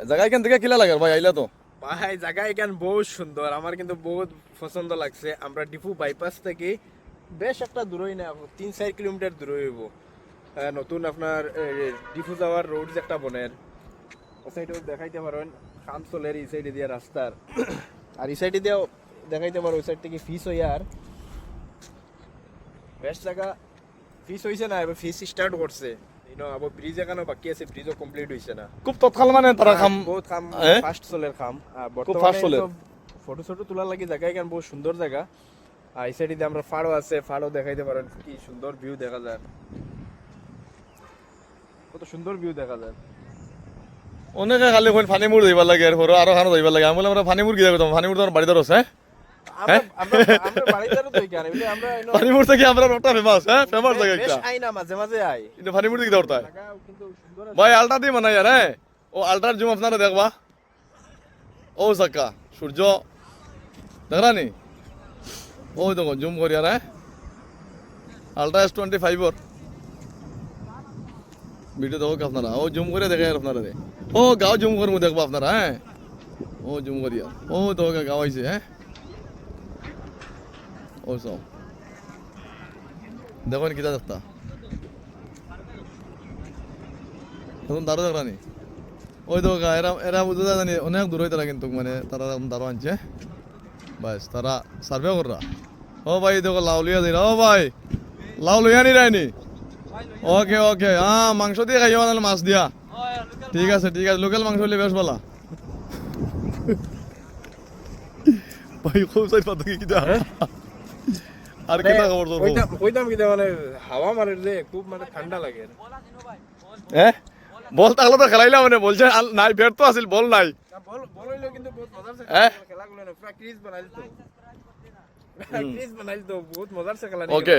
জায়গা এখান থেকে কিলা লাগে ভাই আইলা তো ভাই জায়গা এখান বহুত সুন্দর, আমার কিন্তু বহুত পছন্দ লাগছে। আমরা ডিপু বাইপাস থেকে বেশ একটা দূরই না, 3-4 কিলোমিটার দূরে হইব। নতুন আপনার ডিপু যাওয়ার রোড একটা বনের, ও সাইডে দেখাইতে পারেন কাম চলের, এই সাইডে দিয়ে রাস্তার। আর এই সাইডে দিয়েও দেখাইতে পারো, ওই সাইড থেকে ফিস হই। আর বেশ জায়গা ফিস হইছে না, এবার ফিস স্টার্ট করছে। আবার ব্রিজ এখানে বাকি আছে, ব্রিজও কমপ্লিট হইছে না। খুব তৎকাল মানে তারা খাম বহুত খাম, ফাস্ট চলের খাম। আর খুব fast চলের। ফটো ছোটো তোলার লাগি জায়গা এখানে বহুত সুন্দর জায়গা। আর এই সাইডে আমরা ফাড়ো আছে, ফাড়ো দেখাইতে পারেন, কি সুন্দর ভিউ দেখা যায়, কত সুন্দর ভিউ দেখা যায়। অনেকে খালি কইন ফানি মুড় যাইবার লাগে আর হরো আরো খানো যাইবার লাগে। আমি বললাম আমরা ফানি মুড় কি যাবো, ফানি মুড় তোমার বাড়িতে আছে আমরা বাড়িতে তো এখানে আমরা ফানি মুড় থেকে আমরা রোডটা ফেমাস, ফেমাস জায়গা বেশ একটা আই না, মাঝে মাঝে আই। কিন্তু ফানি মুড় দিকে দৌড়তা জায়গা কিন্তু সুন্দর আছে। ভাই আলটা দিয়ে মানাই আর ও আলটার জুম আপনারা দেখবা। ও সাক্কা সূর্য দেখরা নি, ও দেখো জুম করি আর আলট্রা S25 ওর ভিডিও দেখো আপনারা, ও জুম করে দেখে আপনারা ও গাঁও জুম করবো দেখবো আপনারা। ও জুম করি আর ও দেখো গাঁও আইছে ও সব দেখো কিতা দেখতা এখন দারো দেখরা নি। ওই তো এরা এরা বুঝতে জানি অনেক দূর হয়ে তারা, কিন্তু মানে তারা দারো আনছে বাস, তারা সার্ভে কররা। ও ভাই দেখো লাউ লইয়া যাই, ও ভাই লাউ লইয়া নি রায়নি। ওকে ওকে, হ্যাঁ মাংস দিয়ে খাইও না মাছ দিয়া, ঠিক আছে ঠিক আছে, লোকাল মাংস হলে বেশ ভালো। ভাই খুব সাইড পাতা কি কিটা আর কেটা খবর তোর? কইতাম কি মানে হাওয়া মারে যে খুব মানে ঠান্ডা লাগে। বল থাকলে তো খেলাইলাম, মানে বলছে নাই বের তো আসিল, বল নাই। বল হইলো কিন্তু বহুত মজার সে খেলাগুলো না, পুরা ক্রিজ বানাইল তো, ক্রিজ বানাইল তো, বহুত মজার সে খেলা। ওকে।